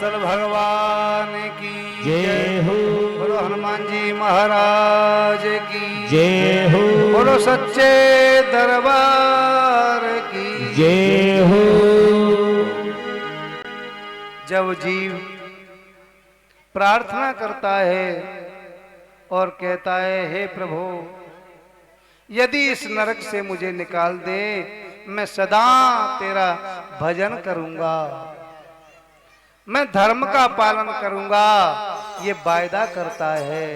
वत्सल भगवान की जय हो। बोलो हनुमान जी महाराज की जय हो। बोलो सच्चे दरबार की जय हो। जब जीव प्रार्थना करता है और कहता है हे प्रभु यदि इस नरक से मुझे निकाल दे मैं सदा तेरा भजन करूंगा, मैं धर्म का पालन करूंगा, ये वायदा करता है।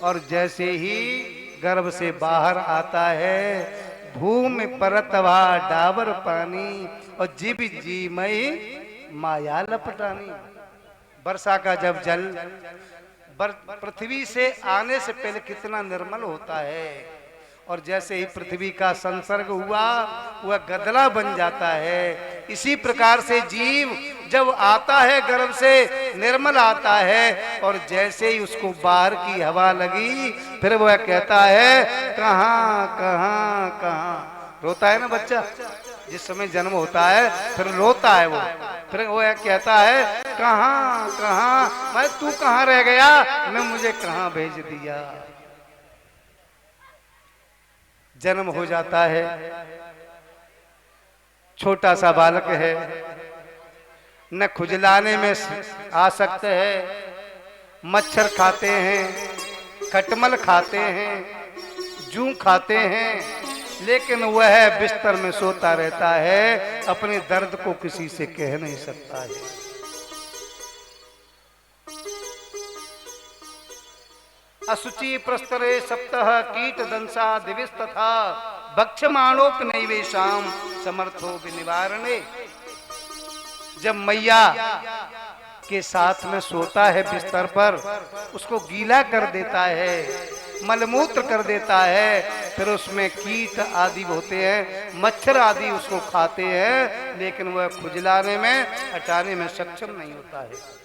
और जैसे ही गर्भ से बाहर आता है भूमि परतवा डाबर पानी और जीव जी मई माया लपटानी। वर्षा का जब जल पृथ्वी से आने से पहले कितना निर्मल होता है और जैसे ही पृथ्वी का संसर्ग हुआ वह गदला बन जाता है। इसी प्रकार से जीव जब आता है गर्भ से निर्मल आता है और जैसे ही उसको बाहर की हवा लगी फिर वह कहता है कहाँ कहाँ कहाँ। रोता है ना बच्चा, जिस समय जन्म होता है फिर रोता है वो, फिर वो कहता है कहाँ कहाँ, मैं तू कहाँ रह गया, मैं मुझे कहाँ भेज दिया। जन्म हो जाता है, छोटा सा बालक है, न खुजलाने में आसक्त है, मच्छर खाते हैं, खटमल खाते हैं, जूं खाते हैं, लेकिन वह बिस्तर में सोता रहता है, अपने दर्द को किसी से कह नहीं सकता है। असुचि प्रस्तरे सप्तह कीट दंसा दिविस तथा भक्षमाणोप नैवेशाम समर्थो विनिवारणे। जब मैया के साथ में सोता है बिस्तर पर, उसको गीला कर देता है, मलमूत्र कर देता है, फिर उसमें कीट आदि होते हैं, मच्छर आदि उसको खाते हैं, लेकिन वह खुजलाने में हटाने में सक्षम नहीं होता है।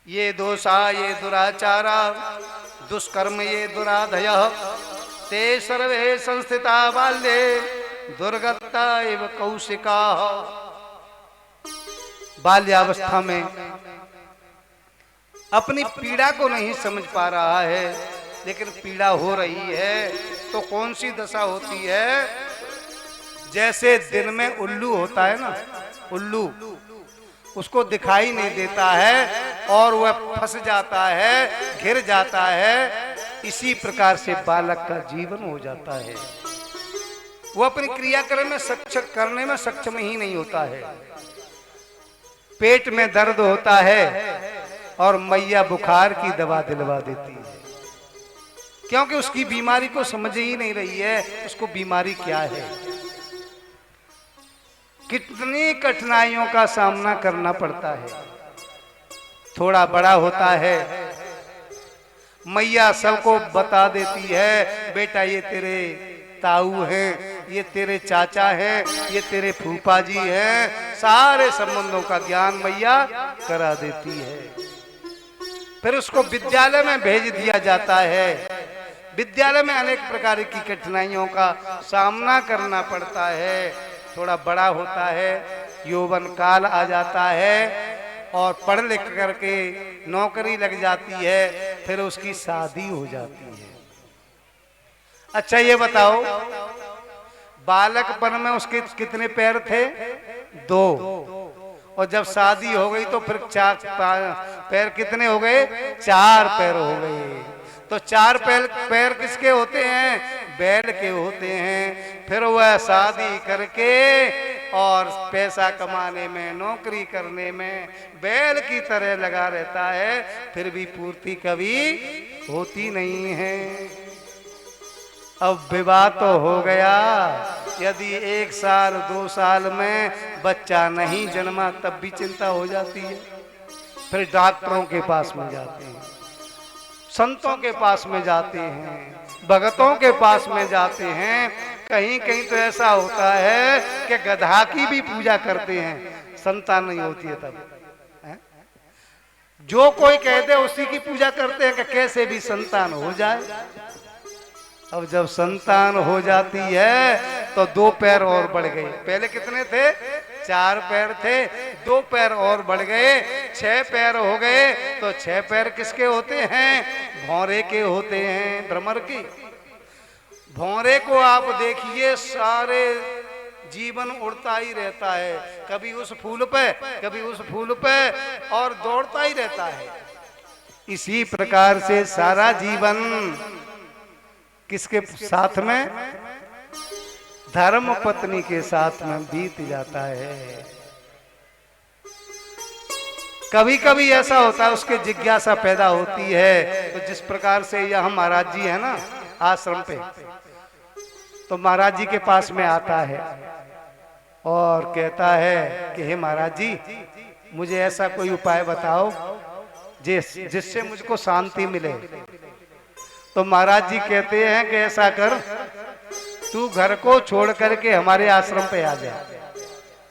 ये दोषा ये दुराचारा दुष्कर्म ये दुराधय ते सर्वे संस्थिता बाल्ये दुर्गता एव कौशिका। बाल्यावस्था में अपनी पीड़ा को नहीं समझ पा रहा है, लेकिन पीड़ा हो रही है तो कौन सी दशा होती है, जैसे दिन में उल्लू होता है ना, उल्लू उसको दिखाई नहीं देता है और वह फंस जाता है, घिर जाता है, इसी प्रकार से बालक का जीवन हो जाता है। वो अपनी क्रियाक्रम में करने में सक्षम ही नहीं होता है। पेट में दर्द होता है और मैया बुखार की दवा दिलवा देती है, क्योंकि उसकी बीमारी को समझ ही नहीं रही है उसको बीमारी क्या है। कितनी कठिनाइयों का सामना करना पड़ता है। थोड़ा बड़ा होता है, मैया सबको बता देती है बेटा ये तेरे ताऊ हैं, ये तेरे चाचा हैं, ये तेरे फूफा जी हैं, सारे संबंधों का ज्ञान मैया करा देती है। फिर उसको विद्यालय में भेज दिया जाता है। विद्यालय में अनेक प्रकार की कठिनाइयों का सामना करना पड़ता है। थोड़ा बड़ा होता है, यौवन काल आ जाता है और पढ़ लिख करके नौकरी लग जाती है, फिर उसकी शादी हो जाती है। अच्छा ये बताओ बालकपन में उसके कितने पैर थे? 2। और जब शादी हो गई तो फिर 4 पैर कितने हो गए? 4 पैर हो गए। तो 4 पैर किसके होते हैं? बैल के होते हैं। फिर वह शादी करके और पैसा कमाने में, नौकरी करने में बैल की तरह लगा रहता है, फिर भी पूर्ति कभी होती नहीं है। अब विवाह तो हो गया, यदि 1 साल 2 साल में बच्चा नहीं जन्मा तब भी चिंता हो जाती है। फिर डॉक्टरों के पास में जाते हैं, संतों के पास में जाते हैं, भगतों के पास में जाते हैं। कहीं कहीं तो ऐसा होता है कि गधा की भी पूजा करते हैं, संतान नहीं होती है तब है? जो कोई कहते हैं उसी की पूजा करते हैं कि कैसे भी संतान हो जाए। अब जब संतान हो जाती है तो 2 पैर और बढ़ गए। पहले कितने थे? 4 पैर थे, 2 पैर और बढ़ गए, 6 पैर हो गए। तो 6 पैर किसके होते हैं? भौरे के होते हैं, भ्रमर की। भौरे को आप देखिए, सारे जीवन उड़ता ही रहता है, कभी उस फूल पे कभी उस फूल पे, और दौड़ता ही रहता है। इसी प्रकार से सारा जीवन किसके साथ में? धर्म पत्नी के साथ में बीत जाता है। कभी कभी ऐसा होता है, उसके जिज्ञासा पैदा होती है। तो जिस प्रकार से यह महाराज जी है ना आश्रम पे, तो महाराज जी के पास में आता है और कहता है कि हे महाराज जी, मुझे ऐसा कोई उपाय बताओ जिससे मुझको शांति मिले। तो महाराज जी कहते हैं कि ऐसा कर, तू घर को छोड़ करके हमारे आश्रम पे आ जा,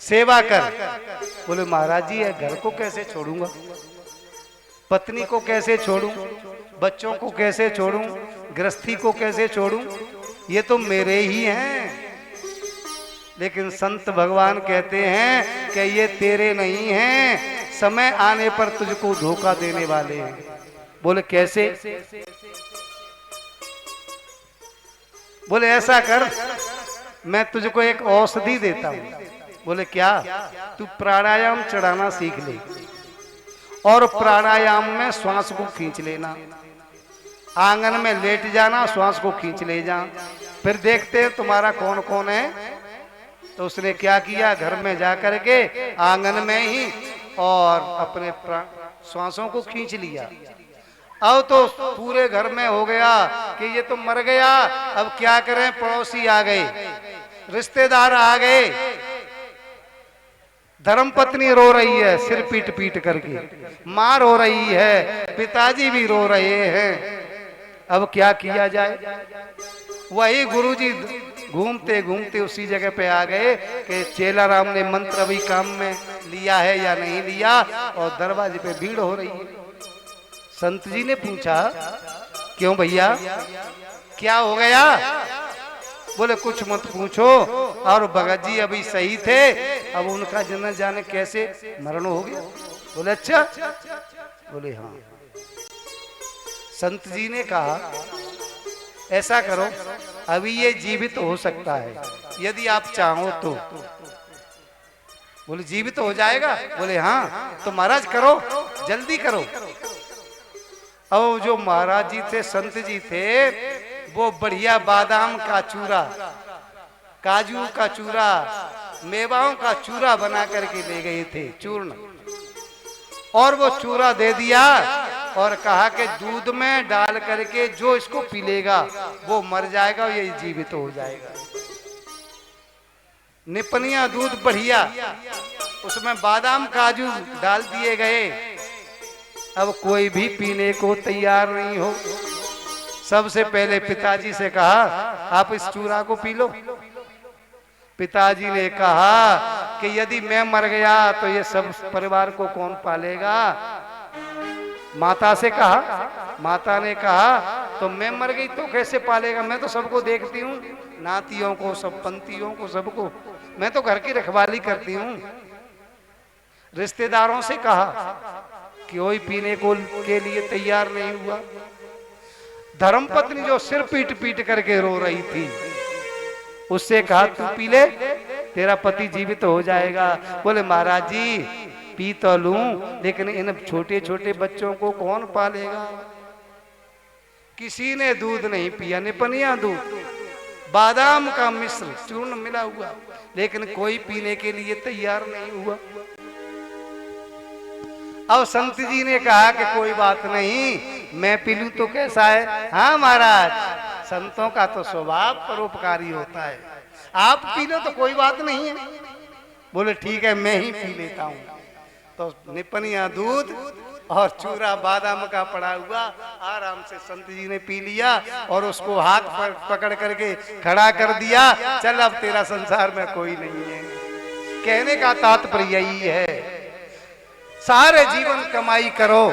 सेवा कर। बोले महाराज जी, घर को कैसे छोड़ूंगा, पत्नी को कैसे छोड़ूं, बच्चों को कैसे छोड़ूं, गृहस्थी को कैसे छोड़ूं, ये तो मेरे ही हैं। लेकिन संत भगवान कहते हैं कि ये तेरे नहीं हैं, समय आने पर तुझको धोखा देने वाले हैं। बोले कैसे? बोले ऐसा कर, मैं तुझको एक औषधि देता हूं। बोले क्या? तू प्राणायाम चढ़ाना सीख ले, और प्राणायाम में श्वास को खींच लेना, आंगन में लेट जाना, श्वास को खींच ले जा, फिर देखते हैं तुम्हारा कौन कौन है। तो उसने क्या किया, घर में जाकर के आंगन में ही और अपने श्वासों को खींच लिया। अब तो पूरे घर में हो गया कि ये तो मर गया, अब क्या करें। पड़ोसी आ गए, रिश्तेदार आ गए, धर्मपत्नी रो रही है सिर पीट पीट करके, मां रो रही है, पिताजी भी रो रहे हैं। अब क्या किया जाए? वही गुरुजी घूमते घूमते उसी जगह पे आ गए कि चेला राम ने मंत्र अभी काम में लिया है या नहीं लिया, और दरवाजे पे भीड़ हो रही है। संत जी ने पूछा, क्यों भैया, क्या हो गया? बोले कुछ मत पूछो, और भगत जी अभी सही थे, अब उनका जन जाने कैसे मरण हो गया। बोले अच्छा? बोले हाँ। संत जी ने कहा ऐसा करो, अभी ये जीवित हो सकता है यदि आप चाहो तो। बोले जीवित हो जाएगा? बोले हाँ। तो महाराज करो, जल्दी करो। और जो महाराज जी थे, संत जी थे, वो बढ़िया बादाम का चूरा, काजू का चूरा, मेवाओं का चूरा बना करके ले गए थे, चूर्ण, और वो चूरा दे दिया और कहा कि दूध में डाल करके जो इसको पी लेगा वो मर जाएगा, ये जीवित हो जाएगा। निपनिया दूध बढ़िया, उसमें बादाम काजू डाल दिए गए। अब कोई भी पीने को तैयार नहीं हो। सबसे पहले पिताजी से कहा, आप इस चूरा को पी लो। पिताजी ने कहा कि यदि मैं मर गया तो ये सब परिवार को कौन पालेगा? माता से कहा, माता ने कहा तो मैं मर गई तो कैसे पालेगा? मैं तो सबको देखती हूँ, नातियों को, सब पंतियों को, सबको, मैं तो घर की रखवाली करती हूँ। रिश्तेदारों से कहा, कोई पीने को के लिए तैयार नहीं हुआ। धर्मपत्नी जो सिर पीट पीट करके रो रही थी, उससे कहा तू पी ले, तेरा पति जीवित हो जाएगा। बोले महाराज जी पी तो लूं, लेकिन इन छोटे छोटे बच्चों को कौन पालेगा? किसी ने दूध नहीं पिया, निपनिया दूध, बादाम का मिश्र चूर्ण मिला हुआ, लेकिन कोई पीने के लिए तैयार नहीं हुआ। अब संत जी ने कहा कि कोई बात नहीं, मैं पी लूं तो कैसा है? हाँ महाराज, संतों का तो स्वभाव परोपकारी होता है, आप पी लो तो कोई बात नहीं है। बोले ठीक है, मैं ही पी लेता हूँ। तो निपनिया दूध और चूरा बादाम का पड़ा हुआ आराम से संत जी ने पी लिया और उसको हाथ पर पकड़ करके खड़ा कर दिया। चल अब तेरा संसार में कोई नहीं है। कहने का तात्पर्य यही है, सारे जीवन कमाई करो,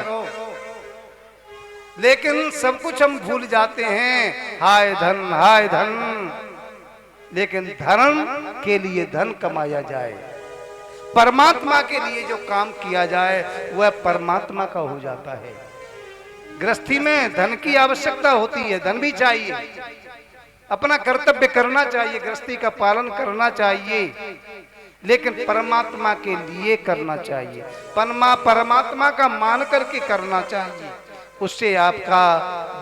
लेकिन सब कुछ हम भूल जाते हैं। हाय धन, हाय धन, लेकिन धर्म के लिए धन कमाया जाए। परमात्मा के लिए जो काम किया जाए वह परमात्मा का हो जाता है। गृहस्थी में धन की आवश्यकता होती है, धन भी चाहिए, अपना कर्तव्य करना चाहिए, गृहस्थी का पालन करना चाहिए, लेकिन परमात्मा के लिए करना चाहिए, परमात्मा का मान करके करना चाहिए, उससे आपका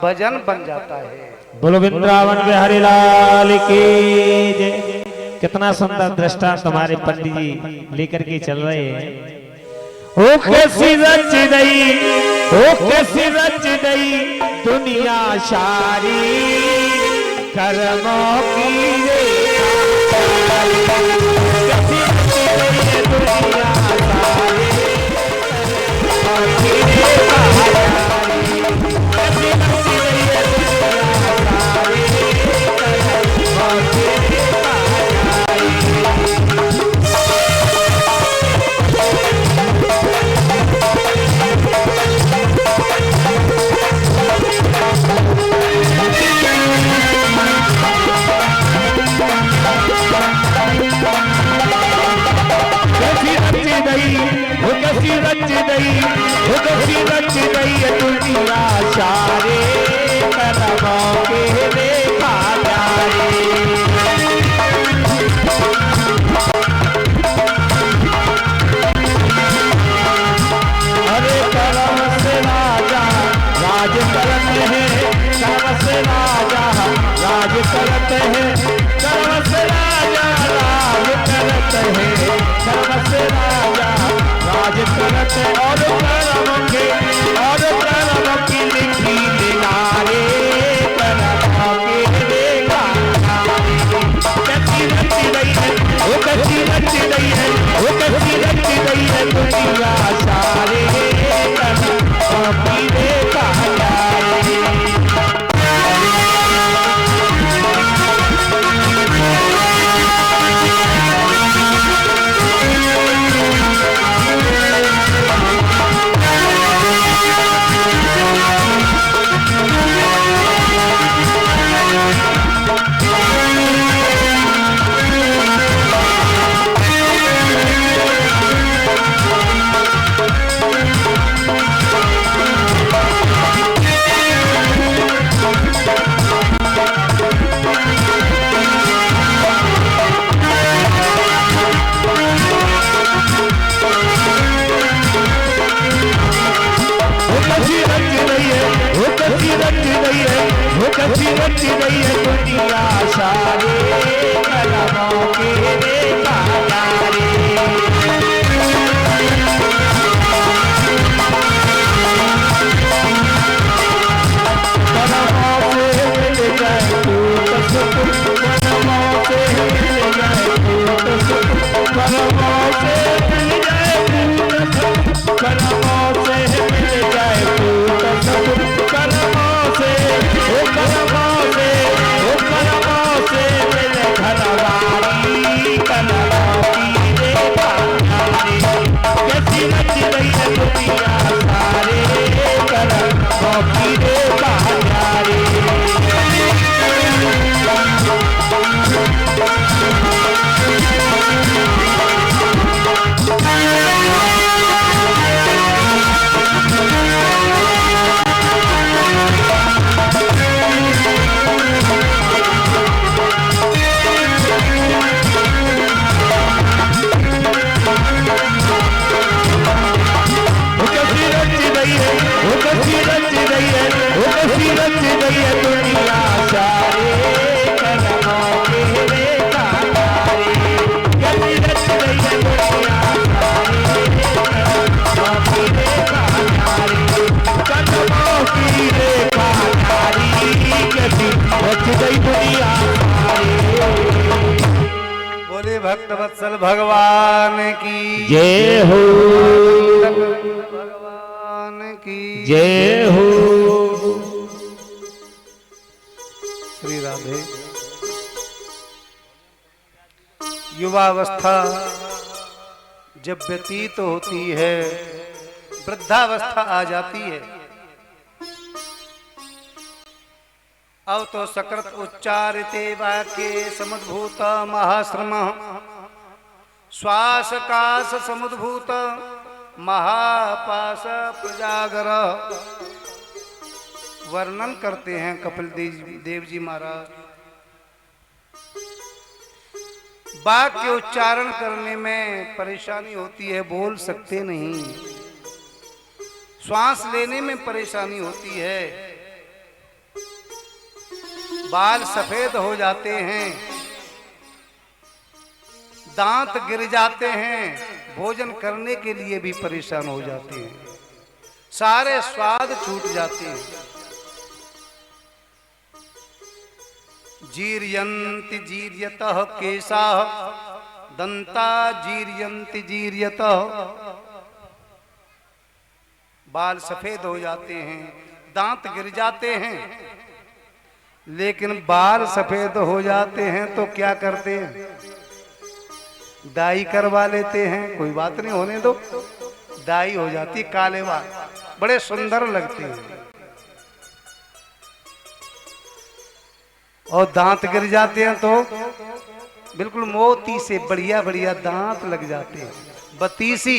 भजन बन जाता है। बोलो वृंदावन बिहारी लाल की जय। कितना सुंदर दृष्टांत तुम्हारे पंडित जी लेकर के चल रहे हैं। ओ कैसी रच दई, ओ कैसी रच दई दुनिया सारी कर्मों की रेखा, कैसी रच दई है दुनिया सारी कर्मों की रेखा, कैसी रच दई है दुनिया सारी कर्मों की रेखा। दुनिया सारे कर्मों के देखा जाए। अरे कर्म से राजा राज करते हैं, कर्म से राजा राज करते हैं, कर्म से राजा राज करते हैं, कर्म से राजा राज करते हैं। और कर्म की लिखी दिनारे कर्मों के देखा जाए। कैसी रच रही है, वो कैसी रच रही है, वो कैसी रच रही है दुनिया सारे कर्मों की देखा जाए। कैसी रच रही है दुनिया सारे कर्मों के देखा जाए। कर्मों से मिल जाए तो सुख, कर्मों से मिल जाए तो सुख, कर्मों से मिल जाए तो सुख, कर्मों से मिल जाए तो सुख, कर्मों से मिले घरवारी कर्मों की देखा जाए। कैसी रच रही है दुनिया सारे कर्मों की देखा जाए। बोले भक्त वत्सल भगवान की जय हो, भगवान की जय हो। श्री राधे। युवावस्था जब व्यतीत होती है, वृद्धावस्था आ जाती है, अब तो सकृत उच्चारिते वाक्ये समुद्भूत महाश्रम श्वास काश समुद्भूत महापाश प्रजागर। वर्णन करते हैं कपिल देव जी महाराज। वाक्य उच्चारण करने में परेशानी होती है, बोल सकते नहीं। श्वास लेने में परेशानी होती है, बाल सफेद हो जाते हैं, दांत गिर जाते हैं, भोजन करने के लिए भी परेशान हो जाते हैं, सारे स्वाद छूट जाते हैं। जीर्यन्ति जीर्यतः केशाः दंता जीर्यन्ति जीर्यतः। बाल सफेद हो जाते हैं, दांत गिर जाते हैं, लेकिन बाल सफेद हो जाते हैं तो क्या करते हैं? दाई करवा लेते हैं। कोई बात नहीं, होने दो, दाई हो जाती, काले बाल बड़े सुंदर लगते हैं। और दांत गिर जाते हैं तो बिल्कुल मोती से बढ़िया बढ़िया दांत लग जाते हैं, बतीसी।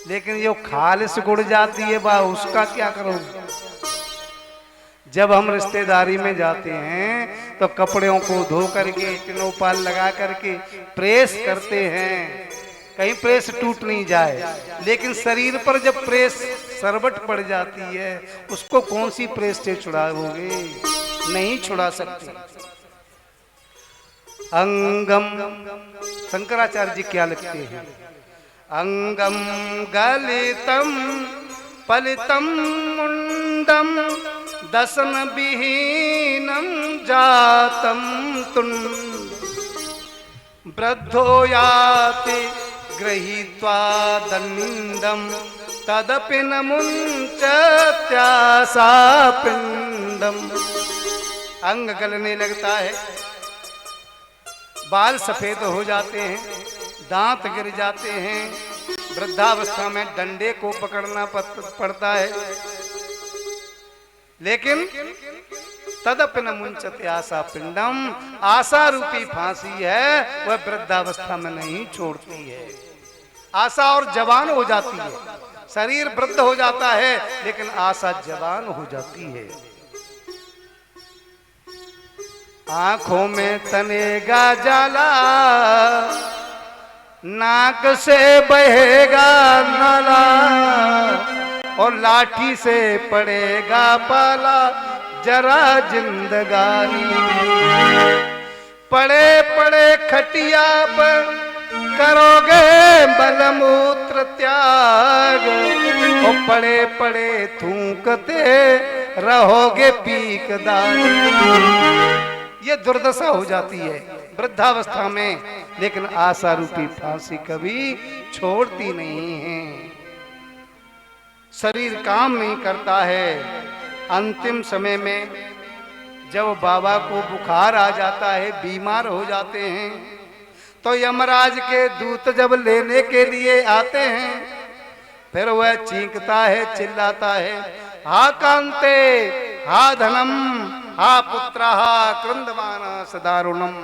लेकिन जो खालिस गुड़ जाती है बा, उसका क्या करोगे? जब हम रिश्तेदारी में जाते हैं तो कपड़ों को धो करके, टिनोपाल लगा करके प्रेस करते हैं, कहीं प्रेस टूट नहीं जाए। लेकिन शरीर पर जब प्रेस सरबट पड़ जाती है, उसको कौन सी प्रेस से छुड़ाओगे? नहीं छुड़ा सकते। अंगम, शंकराचार्य जी क्या लिखते हैं? अंगम गलितम पलितम मुंडम दसन विहीनम जातम तुंड वृद्धो याति गृहीत्वा दंडम तदपि न मुंचत्यासा पिंडम। अंग गलने लगता है, बाल सफेद हो जाते हैं, दांत गिर जाते हैं, वृद्धावस्था में डंडे को पकड़ना पड़ता है, लेकिन तदपि न मुंचते आशा पिंडम। आशा रूपी फांसी है, वह वृद्धावस्था में नहीं छोड़ती है। आशा और जवान हो जाती है, शरीर वृद्ध हो जाता है, लेकिन आशा जवान हो जाती है। आंखों में तनेगा जाला, नाक से बहेगा नाला, और लाठी से पड़ेगा पाला जरा जिंदगानी। पड़े पड़े खटिया पर करोगे बलमूत्र त्याग, और पड़े पड़े थूकते रहोगे पीकदार। ये दुर्दशा हो जाती है वृद्धावस्था में, लेकिन आशा रूपी फांसी कभी छोड़ती नहीं है। शरीर काम नहीं करता है। अंतिम समय में जब बाबा को बुखार आ जाता है, बीमार हो जाते हैं, तो यमराज के दूत जब लेने के लिए आते हैं, फिर वह चीखता है, चिल्लाता है, हा कांते, हा धनम, हा पुत्र, हा क्रंदमान सदारुणम।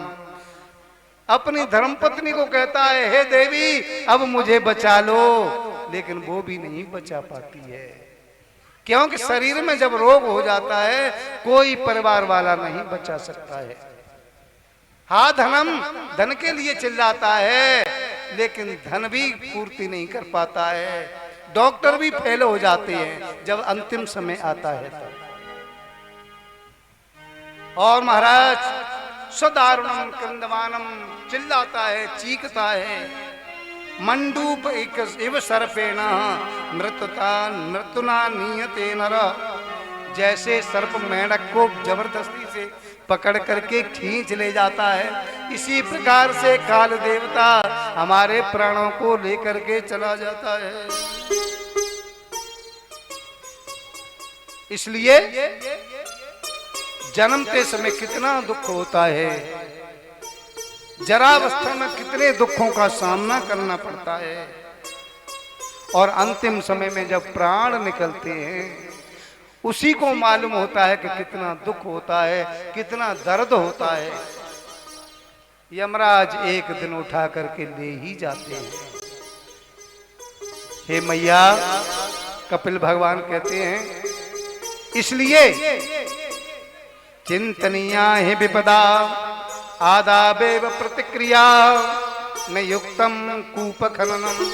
अपनी धर्मपत्नी को कहता है, हे देवी अब मुझे बचा लो, लेकिन वो भी नहीं बचा पाती है, क्योंकि शरीर में जब रोग हो जाता है कोई परिवार वाला नहीं बचा सकता है। हा धनम, धन के लिए चिल्लाता है, लेकिन धन भी पूर्ति नहीं कर पाता है। डॉक्टर भी फेल हो जाते हैं जब अंतिम समय आता है तो। और महाराज सदारुणम क्रंदमानम चिल्लाता है, चीखता है, मंडूप इव सर्पेण मृत्युना नियते नर। जैसे सर्प मेंढक को जबरदस्ती से पकड़ करके खींच ले जाता है, इसी प्रकार से काल देवता हमारे प्राणों को लेकर के चला जाता है। इसलिए जन्मते समय कितना दुख होता है, जरावस्था में कितने दुखों का सामना करना पड़ता है, और अंतिम समय में जब प्राण निकलते हैं उसी को मालूम होता है कि कितना दुख होता है, कितना दर्द होता है। यमराज एक दिन उठा करके ले ही जाते हैं। हे मैया, कपिल भगवान कहते हैं इसलिए चिंतनीया है विपदा आदावेव प्रतिक्रिया न युक्तम कूप खननम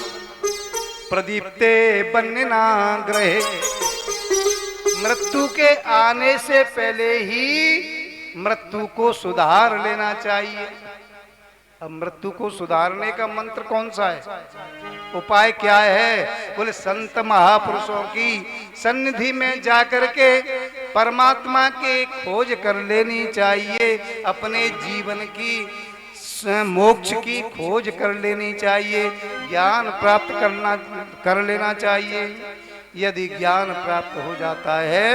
प्रदीप्ते बन्यना ग्रहे। मृत्यु के आने से पहले ही मृत्यु को सुधार लेना चाहिए। अब मृत्यु को सुधारने का मंत्र कौन सा है, उपाय क्या है? बोले संत महापुरुषों की सन्निधि में जाकर के परमात्मा के खोज कर लेनी चाहिए। अपने जीवन की मोक्ष की खोज कर लेनी चाहिए, ज्ञान प्राप्त कर लेना चाहिए। यदि ज्ञान प्राप्त हो जाता है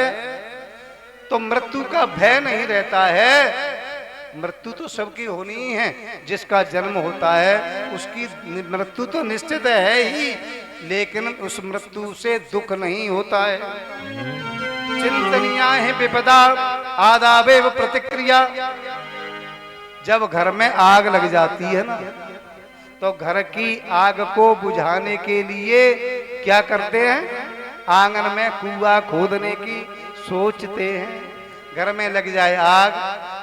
तो मृत्यु का भय नहीं रहता है। मृत्यु तो सबकी होनी ही है, जिसका जन्म होता है उसकी मृत्यु तो निश्चित है ही, लेकिन उस मृत्यु से दुख नहीं होता है। चिंतनीया है विपदा आदावेव प्रतिक्रिया। जब घर में आग लग जाती है ना, तो घर की आग को बुझाने के लिए क्या करते हैं? आंगन में कुआं खोदने की सोचते हैं। घर में लग जाए आग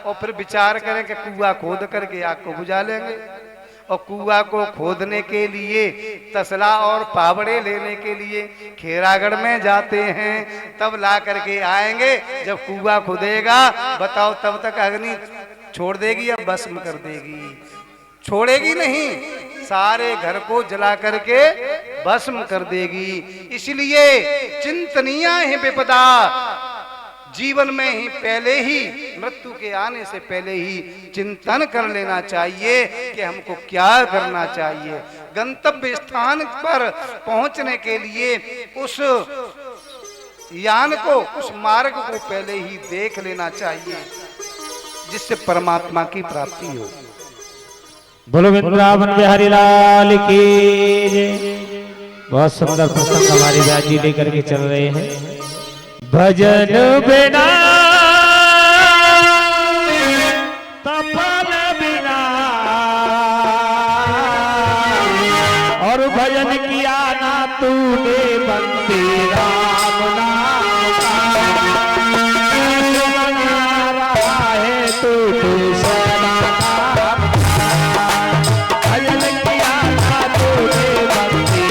और फिर विचार करें कि कुआं खोद करके आग को बुझा लेंगे। और कुआं को खोदने के लिए तसला और पावड़े लेने के लिए खेरागढ़ में जाते हैं, तब ला करके आएंगे। जब कुआं खुदेगा बताओ, तब तक अग्नि छोड़ देगी या भस्म कर देगी? छोड़ेगी नहीं, सारे घर को जला करके भस्म कर देगी। इसलिए चिंतनीया है विपदा, जीवन में ही पहले ही मृत्यु के आने से पहले ही चिंतन कर लेना चाहिए कि हमको क्या करना चाहिए। गंतव्य स्थान पर पहुंचने के लिए उस यान को, उस मार्ग को पहले ही देख लेना चाहिए, जिससे परमात्मा की प्राप्ति हो। बोलो वृंदावन बिहारी लाल की जय। बहुत सुंदर प्रसंग हमारी बाजी लेकर के चल रहे हैं। भजन बिना तपन बिना, और भजन किया ना तूने बंदे राम नाम का, रहा है तू सदा भजन किया ना तूने बंदे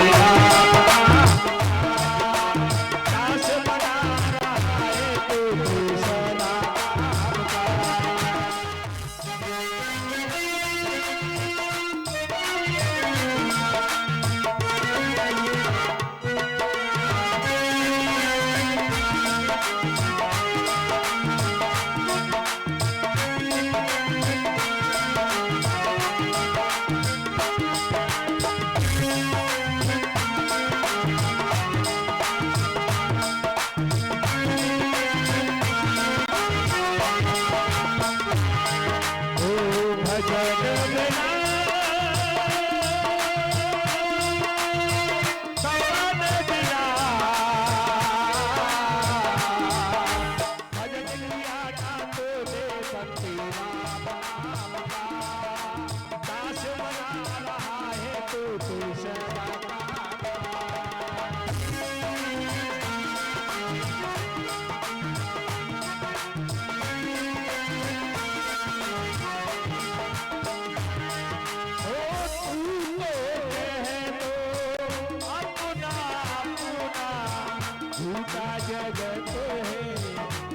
जगत है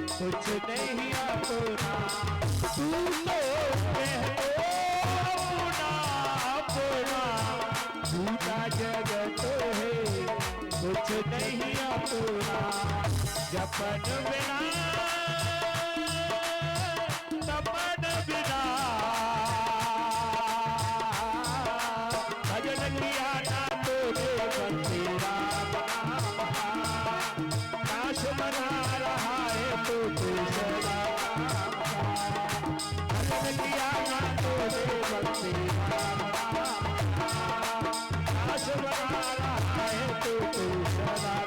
कुछ नहीं अपना, तू तो कह दो अपना अपना, झूठा जगत है कुछ नहीं अपना। जपन बिना तपन बिना, भजन किया ना तूने बंदे राम नाश बना रहा है तू सदा। भजन किया ना तूने बंदे राम नाश बना रहा है तू सदा।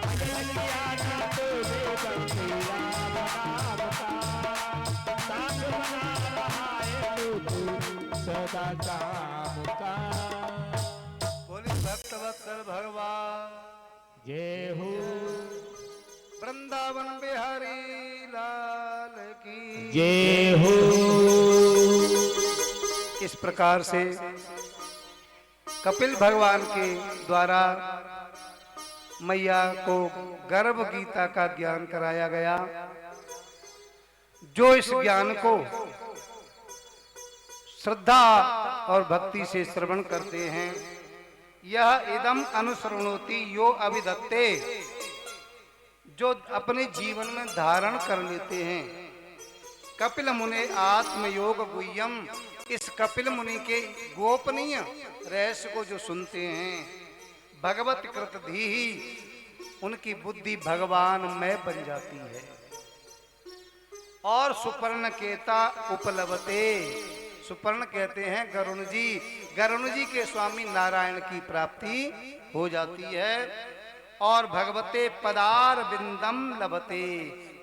भजन किया ना तूने बंदे राम नाश बना रहा है सदा काम का। बोली भक्त वत्सल भगवान जय हो। वृंदावन बिहारी लाल की जय हो। इस प्रकार से कपिल भगवान के द्वारा मैया को गर्भ गीता का ज्ञान कराया गया। जो इस ज्ञान को श्रद्धा और भक्ति से श्रवण करते हैं, यह इदम अनुसरणोति यो अभिधत्ते, जो अपने जीवन में धारण कर लेते हैं। कपिल मुनि आत्मयोग गुह्यम, इस कपिल मुनि के गोपनीय रहस्य को जो सुनते हैं, भगवत कृत धीहि, उनकी बुद्धि भगवान में बन जाती है। और सुपर्ण केता उपलब्धते, सुपर्ण कहते हैं गरुण जी, गरुण जी के स्वामी नारायण की प्राप्ति हो जाती है। और भगवते पदार बिंदम लभते,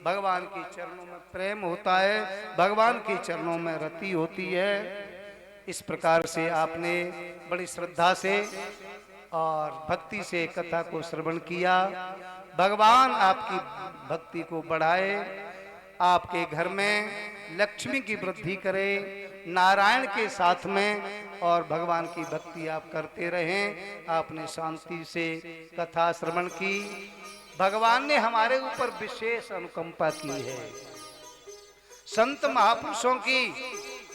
भगवान के चरणों में प्रेम होता है, भगवान के चरणों में रति होती है। इस प्रकार से आपने बड़ी श्रद्धा से और भक्ति से कथा को श्रवण किया। भगवान आपकी भक्ति को बढ़ाए, आपके घर में लक्ष्मी की वृद्धि करे, नारायण के साथ में, और भगवान की भक्ति आप करते रहें। आपने शांति से कथा श्रवण की। भगवान ने हमारे ऊपर विशेष अनुकंपा की है। संत महापुरुषों की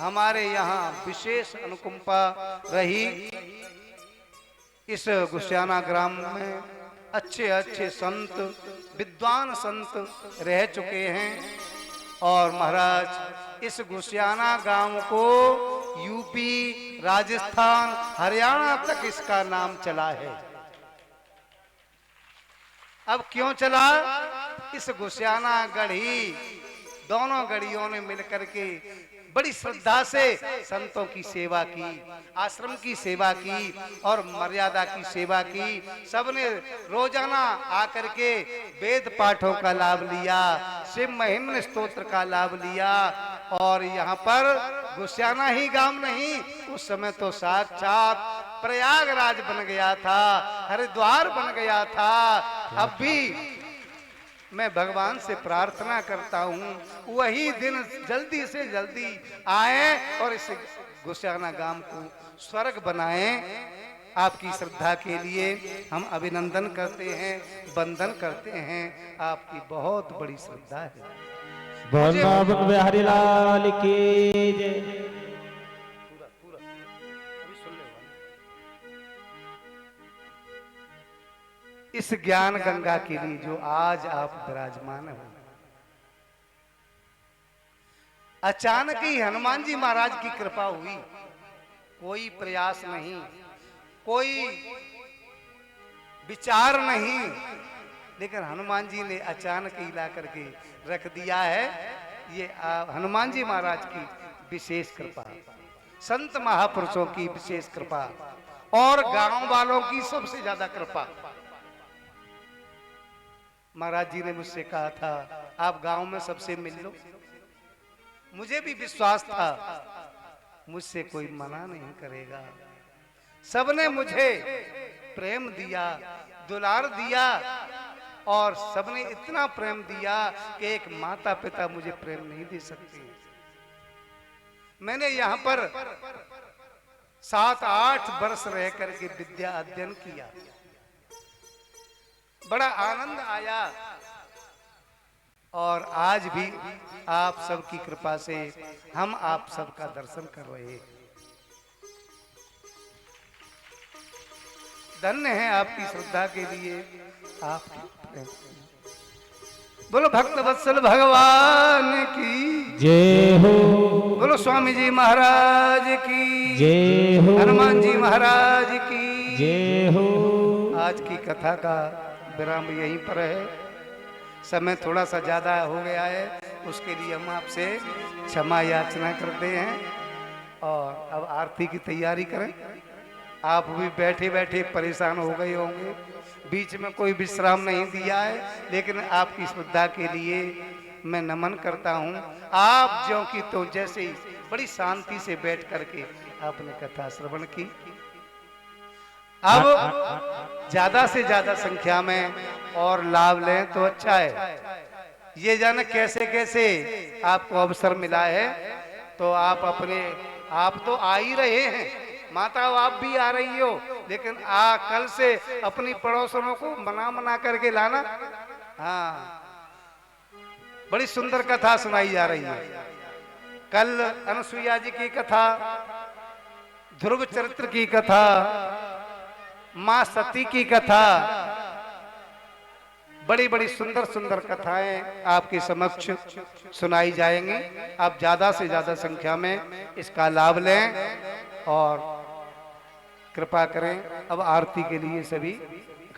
हमारे यहाँ विशेष अनुकंपा रही। इस गुस्याना ग्राम में अच्छे अच्छे संत, विद्वान संत रह चुके हैं। और महाराज, इस गुस्याना गांव को यूपी, राजस्थान, हरियाणा तक इसका नाम चला है। अब क्यों चला? इस गुस्याना गढ़ी, दोनों गढ़ियों ने मिलकर के बड़ी श्रद्धा से संतों की सेवा की, आश्रम की सेवा की और मर्यादा की सेवा की। सबने रोजाना आकर के वेद पाठों का लाभ लिया, शिव महिम्न स्तोत्र का लाभ लिया। और यहाँ पर गुस्याना ही गांव नहीं, उस समय तो साक्षात प्रयागराज बन गया था, हरिद्वार बन गया था। अब भी मैं भगवान से प्रार्थना करता हूँ वही दिन जल्दी से जल्दी आए और इस गुस्याना गांव को स्वर्ग बनाएं। आपकी श्रद्धा के लिए हम अभिनंदन करते हैं, वंदन करते हैं। आपकी बहुत बड़ी श्रद्धा है। वृंदावन बिहारी लाल की जय। इस ज्ञान गंगा के लिए जो आज आप विराजमान हो, अचानक ही हनुमान जी महाराज की कृपा हुई। कोई प्रयास नहीं, कोई विचार नहीं, लेकिन हनुमान जी ने अचानक ही ला करके रख दिया है। ये हनुमान जी महाराज की विशेष कृपा, संत महापुरुषों की विशेष कृपा और गांव वालों की सबसे ज्यादा कृपा। महाराज जी ने मुझसे कहा था आप गांव में सबसे मिल लो। मुझे भी विश्वास था मुझसे कोई मना नहीं करेगा। सबने मुझे प्रेम दिया, दुलार दिया, और सबने इतना प्रेम दिया कि एक माता पिता मुझे प्रेम नहीं दे सकते। मैंने यहाँ पर 7-8 वर्ष रह करके विद्या अध्ययन किया, बड़ा आनंद आया। और आज भी आप सबकी कृपा से हम आप सबका दर्शन कर रहे हैं। धन्य है आपकी श्रद्धा के लिए। आपकी बोलो भक्त वत्सल भगवान की जय हो। बोलो स्वामी जी महाराज की जय हो। हनुमान जी महाराज की जय हो। आज की कथा का विराम यहीं पर है। समय थोड़ा सा ज्यादा हो गया है, उसके लिए हम आपसे क्षमा याचना करते हैं। और अब आरती की तैयारी करें। आप भी बैठे बैठे परेशान हो गए होंगे, बीच में कोई विश्राम नहीं दिया है, लेकिन आपकी श्रद्धा के लिए मैं नमन करता हूँ। आप ज्यों की तो जैसे ही बड़ी शांति से बैठ करके आपने कथा श्रवण की। अब ज्यादा से ज्यादा संख्या में और लाभ लें तो अच्छा है। ये जाने कैसे कैसे आपको अवसर मिला है, तो आप तो आ ही रहे हैं, माता आप भी आ रही हो, लेकिन कल से अपनी पड़ोसनों को मना करके लाना। हाँ, बड़ी सुंदर कथा सुनाई जा रही है। कल अनुसुईया जी की कथा, ध्रुव चरित्र की कथा, मां सती की कथा, बड़ी बड़ी सुंदर सुंदर कथाएं आपके समक्ष सुनाई जाएंगी। आप ज्यादा से ज्यादा संख्या में इसका लाभ लें और कृपा करें। अब आरती के लिए सभी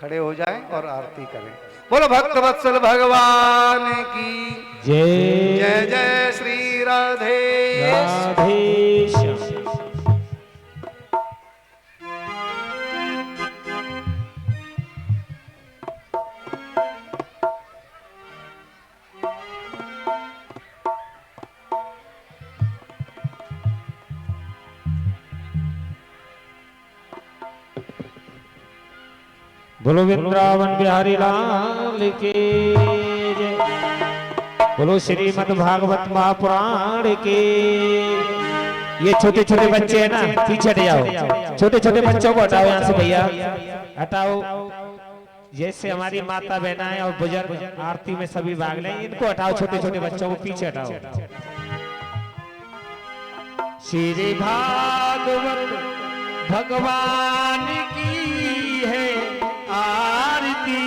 खड़े हो जाएं और आरती करें। बोलो भक्त वत्सल भगवान की जय। जय जय श्री राधे राधेश्याम। बोलो वृंदावन बिहारी लाल के जय। बोलो श्रीमद् भागवत महापुराण के। ये छोटे छोटे बच्चे हैं ना, पीछे हट जाओ। छोटे छोटे बच्चों को हटाओ यहाँ से भैया, हटाओ। जैसे हमारी माता बहनाएं और बुजुर्ग आरती में सभी भाग लें, इनको हटाओ। छोटे छोटे बच्चों को पीछे हटाओ। श्री भागवत भगवान की है आरती,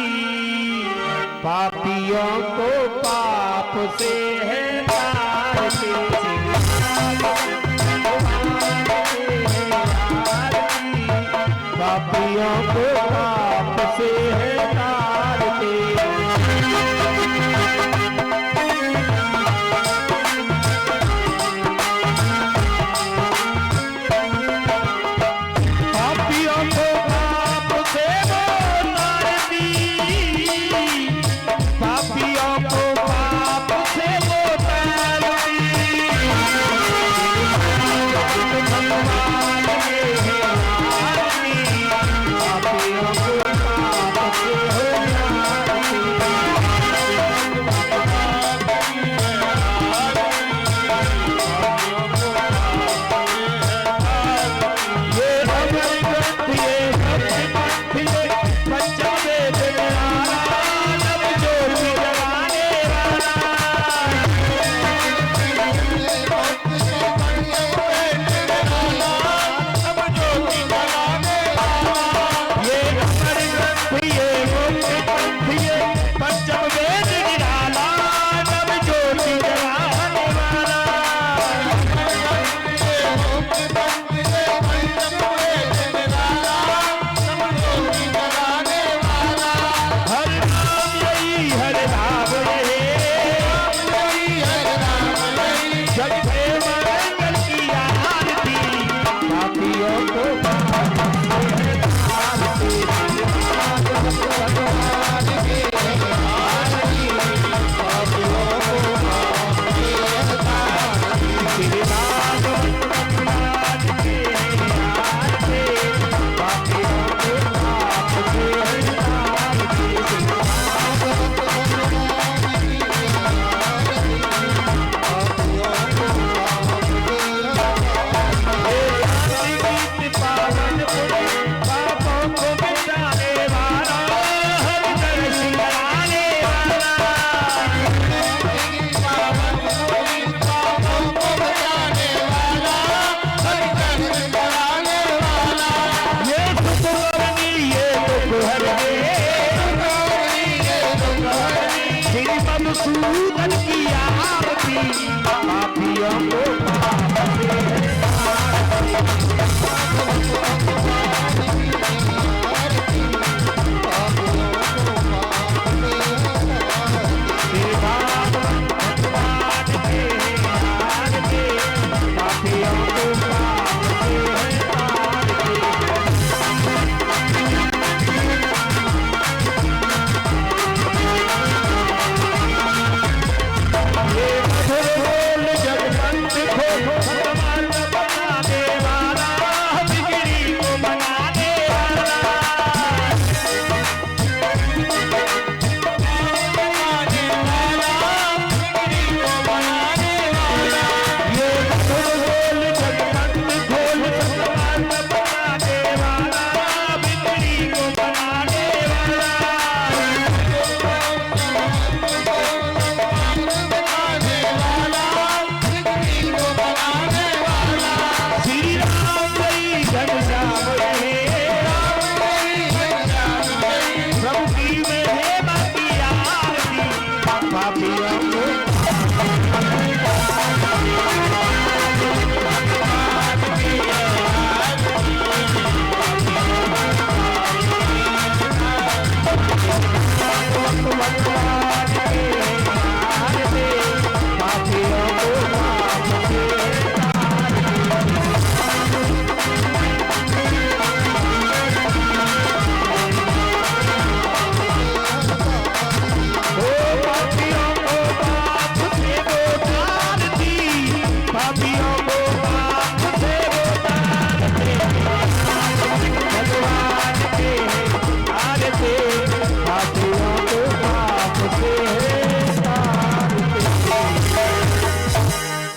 पापियों को पाप से है तारती। पापियों को पाप से है तारती।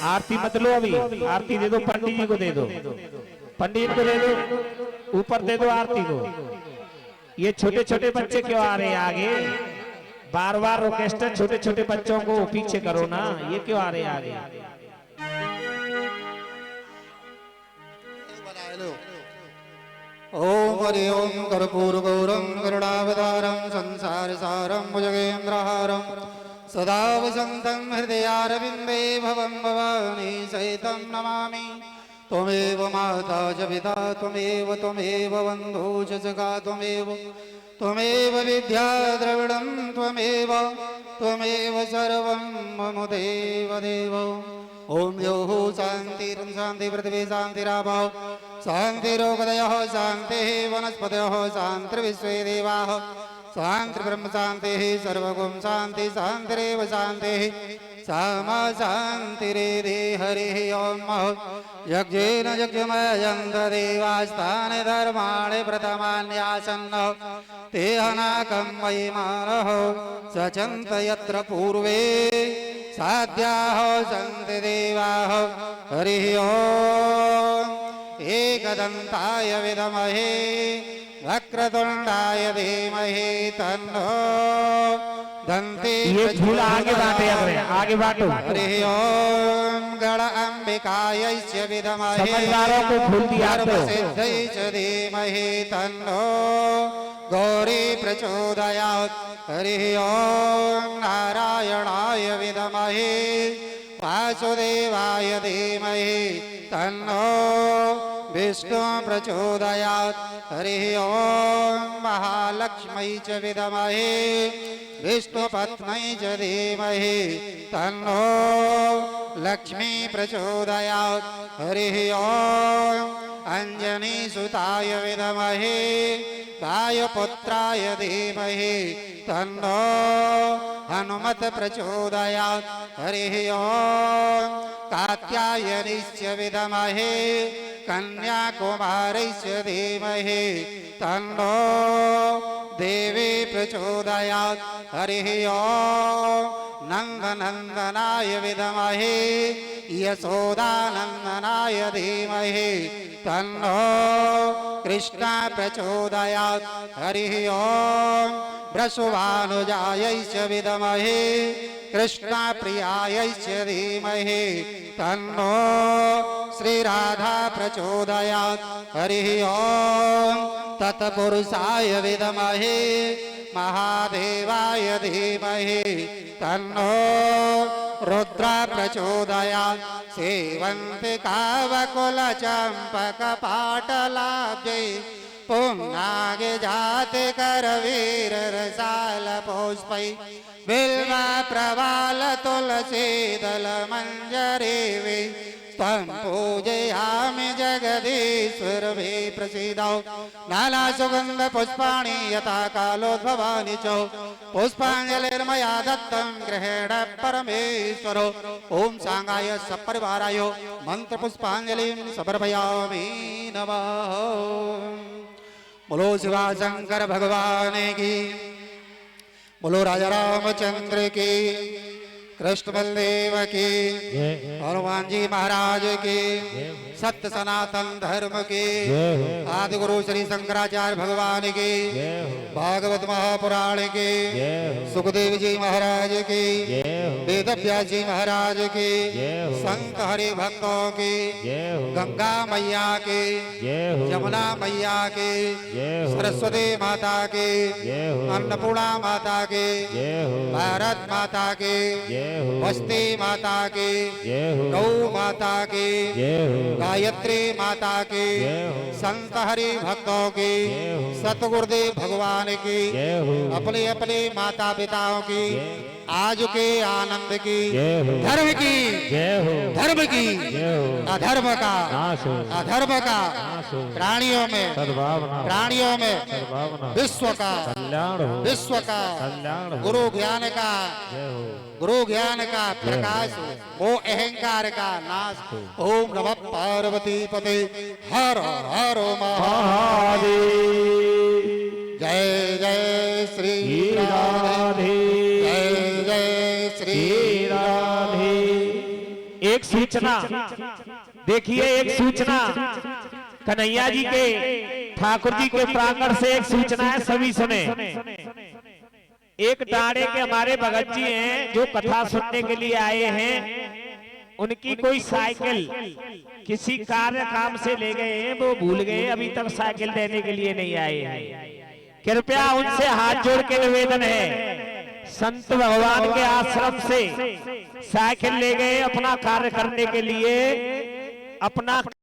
आरती मत लो अभी, आरती दे दो पंडित जी को, दे दो पंडित को, दे दो ऊपर, दे दो आरती को। ये छोटे छोटे बच्चे क्यों आ रहे हैं आगे? बार बार ऑर्केस्ट्रा छोटे छोटे बच्चों को पीछे करो ना, ये क्यों आ रहे हैं आगे? ओम हरि ओम कर्पूर गौरम करुणावतारम संसार सारम भुजगेन्द्रहारम सदा वसन्तं हृदयारविन्दे भवं भवानी सहितं नमामि। त्वमेव माता च पिता त्वमेव बन्धु च सखा त्वमेव विद्या द्रविणं त्वमेव सर्वं मम देव। ओम यो शांतिरं शांति पृथ्वी शांतिरापः शांतिरोपदयः शांतिः वनस्पतयः शान्तिर्विश्वे देवाः शान्तिर्ब्रह्म शान्तिः सर्वगुं शान्ति शान्तिरेव शान्तिः सामा शान्तिरेधि हरिः ओम। यज्ञेन यज्ञमयन्त देवास्तानि धर्माणि प्रथमान्यासन् ते हनाकं महिमानः सचन्त यत्र पूर्वे साध्याः सन्ति देवाः। हरिः ओम। एकदन्ताय विद्महे वक्रतुण्डाय धीमहि तन्नो दन्ति। ये झूला आगे बांटे, आगे बांटो। हरिः ओम। गण अंबिकायै च विद्महे समझदारों को फूल दिया तो सिद्धै च धीमहि तन्नो गौरी प्रचोदयात्। हरिः ओम। नारायणाय विद्महे वासुदेवाय धीमहि तन्नो विष्णु प्रचोदयात्। हरिः ओम। महालक्ष्मी च विद्महे विष्णुपत्न्यै च धीमहि तन्नो लक्ष्मी प्रचोदयात्। हरिः ओम। अंजनीसुताय विद्महे वायुपुत्राय धीमहि तन्नो हनुमत प्रचोदयात्। हरिः ओम। कात्यायनीश्च विद्महे कन्याकुमारीश्च धीमहि तन्नो देवी प्रचोदयात्। हरिः ओम। नन्दनन्दनाय विद्महे यशोदानन्दनाय धीमहि तन्नो कृष्ण प्रचोदयात्। हरिः ओम। वृषभानुजायै च विद्महे कृष्णप्रियायै च धीमहि तन्नो श्रीराधा प्रचोदयात्। हरिः ओम। तत्पुरुषाय विद्महे महादेवाय धीमहि तन्नो रुद्र प्रचोदयात्। सेवन्ति कावकुलचम्पकपाटलाब्जै पुन्नागे जाते करवीर रसाल पुष्पै बिल्वा प्रवाल तुलसी दल मंजरी त्वं पूजयामि जगदीश्वर वे प्रसीदौ। नाना सुगंध पुष्पाणि यथा कालोद्भवानि च पुष्पाञ्जलिर्मया दत्तं ग्रहेण परमेश्वरो। ओम सांगाय सपरिवाराय मंत्र पुष्पांजलिं समर्पयामि। नमः। बोलो शिवा शंकर भगवान की, बोलो राजा रामचंद्र की, कृष्ण बलदेव की, हनुमान जी महाराज की, सत्य सनातन धर्म की, आदि गुरु श्री शंकराचार्य भगवान की, भागवत महापुराण की, सुखदेव जी महाराज की, वेद व्यास जी महाराज की, संत हरि भक्तों की, गंगा मैया की, यमुना मैया की, सरस्वती माता की, अन्नपूर्णा माता की, भारत माता की, बस्ती माता की, गौ माता की, गायत्री माता की, संत हरि भक्तों की, सतगुरुदेव भगवान की, अपने अपने माता पिताओं की, आज के आनंद की, धर्म की, धर्म की, अधर्म का, अधर्म का, प्राणियों में, प्राणियों में विश्व का, विश्व का, गुरु ज्ञान का, गुरु ज्ञान का प्रकाश, वो अहंकार का नाश। ओम नमः पार्वती पते हर हर महादेव। जय जय श्री राधे, जय जय श्री राधे। 100 सूचना, देखिए एक सूचना कन्हैया जी के, ठाकुर जी के प्रांगण से एक सूचना है, सभी सुने। एक डांडे के हमारे भगत जी हैं जो कथा सुनने के लिए आए हैं, उनकी कोई साइकिल किसी कार्य काम से ले गए हैं, वो भूल गए, अभी तक साइकिल देने के लिए नहीं आए हैं। कृपया उनसे हाथ जोड़ के निवेदन है, संत भगवान के आश्रम से साइकिल ले गए अपना कार्य करने के लिए, अपना